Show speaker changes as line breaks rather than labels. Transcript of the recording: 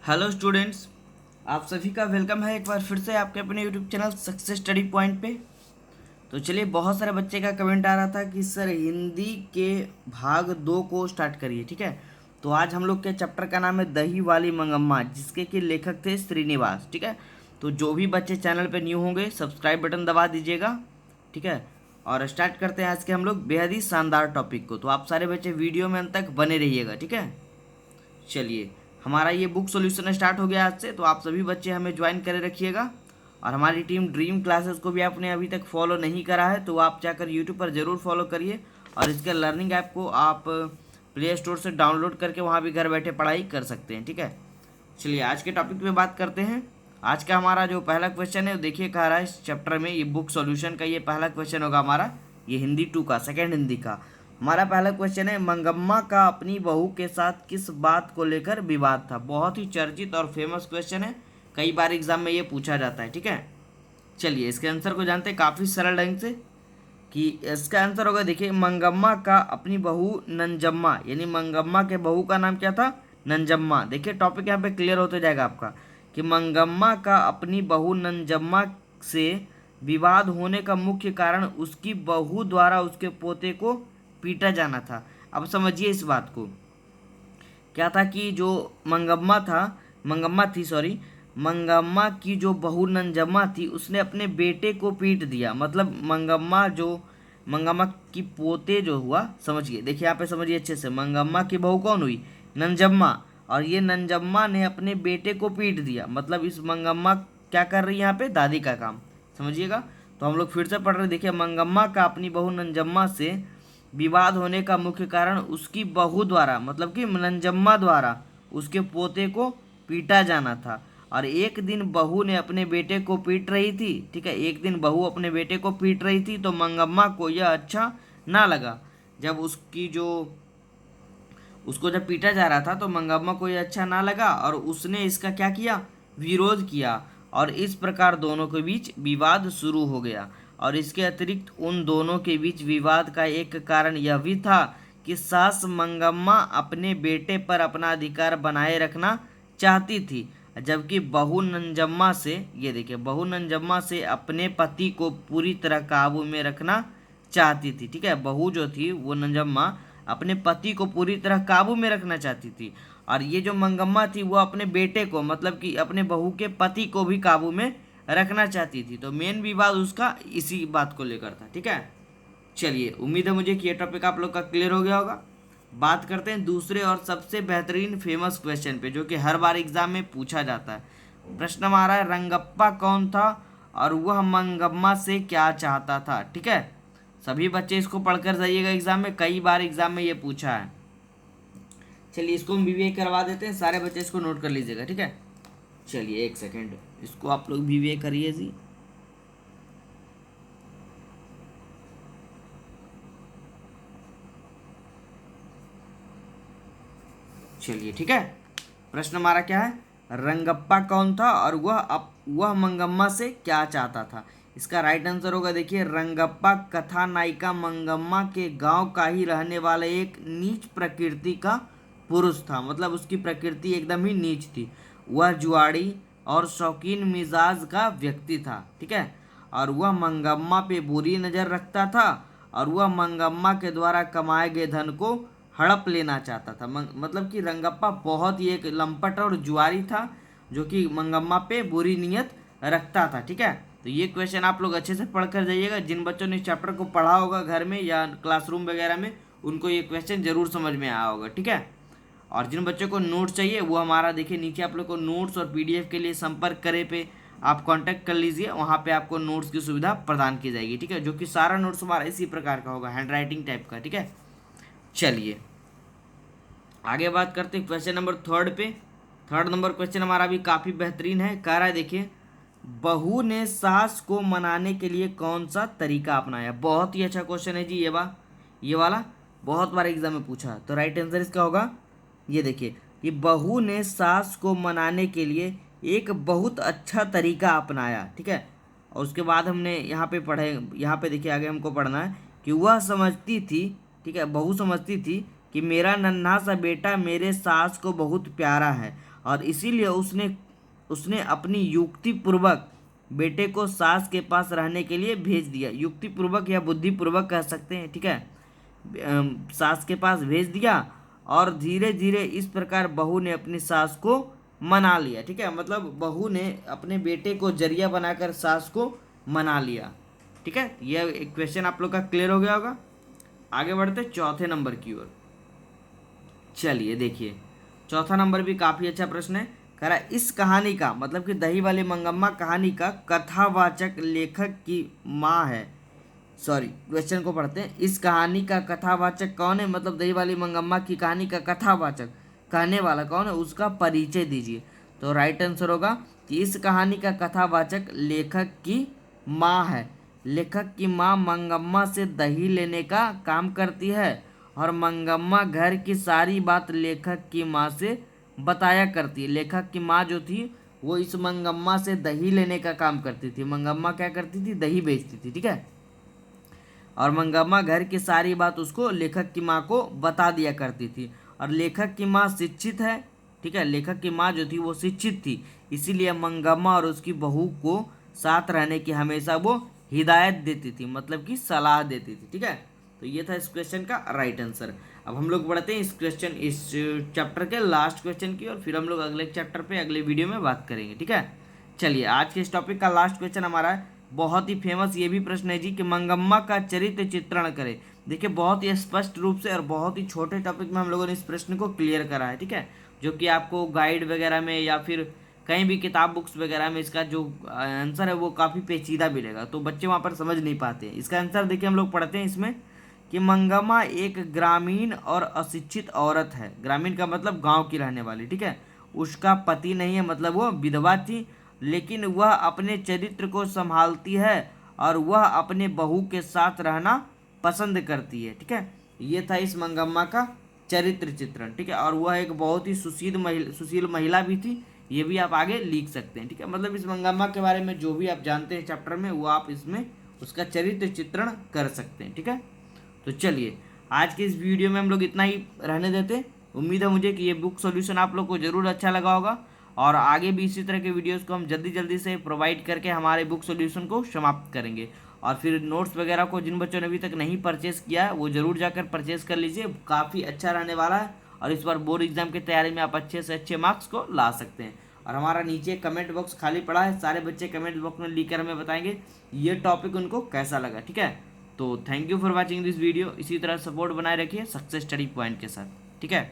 Hello students, आप सभी का वेलकम है एक बार फिर से आपके अपने YouTube channel success study point पे। तो चलिए, बहुत सारे बच्चे का कमेंट आ रहा था कि सर हिंदी के भाग 2 को स्टार्ट करिए। ठीक है, तो आज हम लोग के चैप्टर का नाम है दही वाली मंगम्मा, जिसके कि लेखक थे श्रीनिवास। ठीक है, तो जो भी बच्चे चैनल पे न्यू होंगे सब्सक्राइब बटन दबा दीजिएगा। ठीक है, और स्टार्ट करते हैं आज के हम लोग बेहद ही शानदार टॉपिक को। तो आप सारे बच्चे वीडियो में अंत तक बने रहिएगा। ठीक है, चलिए, हमारा ये बुक सॉल्यूशन स्टार्ट हो गया आज से, तो आप सभी बच्चे हमें ज्वाइन करे रखिएगा। और हमारी टीम ड्रीम क्लासेस को भी आपने अभी तक फॉलो नहीं करा है तो आप जाकर यूट्यूब पर ज़रूर फॉलो करिए। और इसके लर्निंग ऐप को आप प्ले स्टोर से डाउनलोड करके वहाँ भी घर बैठे पढ़ाई कर सकते हैं। ठीक है, चलिए आज के टॉपिक पे बात करते हैं। आज का हमारा जो पहला क्वेश्चन है वो देखिए कह रहा है इस चैप्टर में, ये बुक सॉल्यूशन का ये पहला क्वेश्चन होगा हमारा, ये हिंदी 2 का, सेकेंड हिंदी का। हमारा पहला क्वेश्चन है, मंगम्मा का अपनी बहू के साथ किस बात को लेकर विवाद था। बहुत ही चर्चित और फेमस क्वेश्चन है, कई बार एग्जाम में ये पूछा जाता है। ठीक है, चलिए इसके आंसर को जानते हैं काफ़ी सरल ढंग से। कि इसका आंसर होगा, देखिए, मंगम्मा का अपनी बहू नंजम्मा, यानी मंगम्मा के बहू का नाम क्या था, नंजम्मा। देखिए टॉपिक यहाँ पे क्लियर होते जाएगा आपका, कि मंगम्मा का अपनी बहू नंजम्मा से विवाद होने का मुख्य कारण उसकी बहू द्वारा उसके पोते को पीटा जाना था। अब समझिए इस बात को, क्या था कि जो मंगम्मा थी, सॉरी, मंगम्मा की जो बहू नंजम्मा थी उसने अपने बेटे को पीट दिया। मतलब मंगम्मा की पोते जो हुआ, समझिए, देखिए यहाँ पे समझिए अच्छे से, मंगम्मा की बहू कौन हुई, नंजम्मा, और ये नंजम्मा ने अपने बेटे को पीट दिया। मतलब इस मंगम्मा क्या कर रही है यहाँ पे, दादी का काम, समझिएगा। तो हम लोग फिर से पढ़ रहे, देखिए, मंगम्मा का अपनी बहू नंजम्मा से विवाद होने का मुख्य कारण उसकी बहू द्वारा, मतलब कि नंजम्मा द्वारा उसके पोते को पीटा जाना था। और एक दिन बहू ने अपने बेटे को पीट रही थी। ठीक है, एक दिन बहू अपने बेटे को पीट रही थी तो मंगम्मा को यह अच्छा ना लगा। जब उसको जब पीटा जा रहा था तो मंगम्मा को यह अच्छा ना लगा और उसने इसका क्या किया, विरोध किया। और इस प्रकार दोनों के बीच विवाद शुरू हो गया। और इसके अतिरिक्त उन दोनों के बीच विवाद का एक कारण यह भी था कि सास मंगम्मा अपने बेटे पर अपना अधिकार बनाए रखना चाहती थी, जबकि बहू नंजम्मा से, ये देखिए, बहू नंजम्मा से अपने पति को पूरी तरह काबू में रखना चाहती थी। ठीक है, बहू जो थी वो नंजम्मा अपने पति को पूरी तरह काबू में रखना चाहती थी, और ये जो मंगम्मा थी वो अपने बेटे को, मतलब कि अपने बहू के पति को भी काबू में रखना चाहती थी। तो मेन विवाद उसका इसी बात को लेकर था। ठीक है, चलिए, उम्मीद है मुझे कि ये टॉपिक आप लोग का क्लियर हो गया होगा। बात करते हैं दूसरे और सबसे बेहतरीन फेमस क्वेश्चन पे, जो कि हर बार एग्जाम में पूछा जाता है। प्रश्न हमारा है, रंगप्पा कौन था और वह मंगम्मा से क्या चाहता था। ठीक है, सभी बच्चे इसको पढ़कर जाइएगा, एग्जाम में कई बार एग्जाम में ये पूछा है। चलिए इसको हम बीबीए करवा देते हैं, सारे बच्चे इसको नोट कर लीजिएगा। ठीक है, चलिए एक सेकेंड, इसको आप लोग बीबीए करिए जी। चलिए ठीक है, प्रश्न हमारा क्या है, रंगप्पा कौन था और वह मंगम्मा से क्या चाहता था। इसका राइट आंसर होगा, देखिए, रंगप्पा कथा नायिका मंगम्मा के गांव का ही रहने वाला एक नीच प्रकृति का पुरुष था। मतलब उसकी प्रकृति एकदम ही नीच थी। वह जुआड़ी और शौकीन मिजाज का व्यक्ति था। ठीक है, और वह मंगम्मा पे बुरी नज़र रखता था और वह मंगम्मा के द्वारा कमाए गए धन को हड़प लेना चाहता था। मतलब कि रंगप्पा बहुत ही एक लंपट और जुआरी था, जो कि मंगम्मा पे बुरी नीयत रखता था। ठीक है, तो ये क्वेश्चन आप लोग अच्छे से पढ़ कर जाइएगा। जिन बच्चों ने इस चैप्टर को पढ़ा होगा घर में या क्लासरूम वगैरह में, उनको ये क्वेश्चन जरूर समझ में आया होगा। ठीक है, और जिन बच्चों को नोट्स चाहिए वो हमारा, देखिए, नीचे आप लोग को नोट्स और पीडीएफ के लिए संपर्क करे पे आप कांटेक्ट कर लीजिए, वहाँ पे आपको नोट्स की सुविधा प्रदान की जाएगी। ठीक है, जो कि सारा नोट्स हमारा इसी प्रकार का होगा, हैंड राइटिंग टाइप का। ठीक है, चलिए आगे बात करते हैं क्वेश्चन नंबर 3 पे। 3 नंबर क्वेश्चन हमारा भी काफ़ी बेहतरीन है। कह रहा है, देखिए, बहू ने सास को मनाने के लिए कौन सा तरीका अपनाया। बहुत ही अच्छा क्वेश्चन है जी, ये वाला बहुत बार एग्जाम में पूछा। तो राइट आंसर इसका होगा, ये देखिए, कि बहू ने सास को मनाने के लिए एक बहुत अच्छा तरीका अपनाया। ठीक है, और उसके बाद हमने यहाँ पे पढ़े, यहाँ पे देखिए आगे हमको पढ़ना है कि वह समझती थी, ठीक है, बहू समझती थी कि मेरा नन्हा सा बेटा मेरे सास को बहुत प्यारा है और इसीलिए उसने उसने अपनी युक्तिपूर्वक बेटे को सास के पास रहने के लिए भेज दिया। युक्तिपूर्वक या बुद्धिपूर्वक कह सकते हैं, ठीक है। सास के पास भेज दिया और धीरे धीरे इस प्रकार बहू ने अपनी सास को मना लिया, ठीक है। मतलब बहू ने अपने बेटे को जरिया बनाकर सास को मना लिया, ठीक है। यह एक क्वेश्चन आप लोग का क्लियर हो गया होगा। आगे बढ़ते चौथे नंबर की ओर। चलिए देखिए, चौथा नंबर भी काफी अच्छा प्रश्न है। कह रहा इस कहानी का मतलब कि दही वाली मंगम्मा कहानी का कथावाचक लेखक की माँ है। सॉरी, क्वेश्चन को पढ़ते हैं। इस कहानी का कथावाचक कौन है? मतलब दही वाली मंगम्मा की कहानी का कथावाचक, कहने वाला कौन है, उसका परिचय दीजिए। तो राइट आंसर होगा कि इस कहानी का कथावाचक लेखक की माँ है। लेखक की माँ मंगम्मा से दही लेने का काम करती है और मंगम्मा घर की सारी बात लेखक की माँ से बताया करती है। लेखक की माँ जो थी वो इस मंगम्मा से दही लेने का काम करती थी। मंगम्मा क्या करती थी? दही बेचती थी, ठीक है। और मंगम्मा घर की सारी बात उसको लेखक की माँ को बता दिया करती थी। और लेखक की माँ शिक्षित है, ठीक है। लेखक की माँ जो थी वो शिक्षित थी, इसीलिए मंगम्मा और उसकी बहू को साथ रहने की हमेशा वो हिदायत देती थी, मतलब कि सलाह देती थी, ठीक है। तो ये था इस क्वेश्चन का राइट आंसर। अब हम लोग बढ़ते हैं इस चैप्टर के लास्ट क्वेश्चन की और फिर हम लोग अगले चैप्टर पे अगले वीडियो में बात करेंगे, ठीक है। चलिए, आज के इस टॉपिक का लास्ट क्वेश्चन हमारा है, बहुत ही फेमस ये भी प्रश्न है जी, कि मंगम्मा का चरित्र चित्रण करें। देखिए, बहुत ही स्पष्ट रूप से और बहुत ही छोटे टॉपिक में हम लोगों ने इस प्रश्न को क्लियर करा है, ठीक है। जो कि आपको गाइड वगैरह में या फिर कहीं भी किताब बुक्स वगैरह में इसका जो आंसर है वो काफ़ी पेचीदा मिलेगा, तो बच्चे वहाँ पर समझ नहीं पाते हैं। इसका आंसर देखिए, हम लोग पढ़ते हैं इसमें कि मंगम्मा एक ग्रामीण और अशिक्षित औरत है। ग्रामीण का मतलब गांव की रहने वाली, ठीक है। उसका पति नहीं है, मतलब वो विधवा थी, लेकिन वह अपने चरित्र को संभालती है और वह अपने बहू के साथ रहना पसंद करती है, ठीक है। ये था इस मंगम्मा का चरित्र चित्रण, ठीक है। और वह एक बहुत ही सुशील महिला भी थी, ये भी आप आगे लिख सकते हैं, ठीक है। मतलब इस मंगम्मा के बारे में जो भी आप जानते हैं चैप्टर में, वो आप इसमें उसका चरित्र चित्रण कर सकते हैं, ठीक है। तो चलिए, आज के इस वीडियो में हम लोग इतना ही रहने देते। उम्मीद है मुझे कि ये बुक सॉल्यूशन आप लोग को ज़रूर अच्छा लगा होगा और आगे भी इसी तरह के वीडियोस को हम जल्दी जल्दी से प्रोवाइड करके हमारे बुक सॉल्यूशन को समाप्त करेंगे। और फिर नोट्स वगैरह को जिन बच्चों ने अभी तक नहीं परचेस किया है वो ज़रूर जाकर परचेस कर लीजिए, काफ़ी अच्छा रहने वाला है और इस बार बोर्ड एग्जाम की तैयारी में आप अच्छे से अच्छे मार्क्स को ला सकते हैं। और हमारा नीचे कमेंट बॉक्स खाली पड़ा है, सारे बच्चे कमेंट बॉक्स में लिखकर हमें बताएंगे ये टॉपिक उनको कैसा लगा, ठीक है। तो thank you for watching this video. इसी तरह सपोर्ट बनाए रखिए सक्सेस स्टडी पॉइंट के साथ, ठीक है।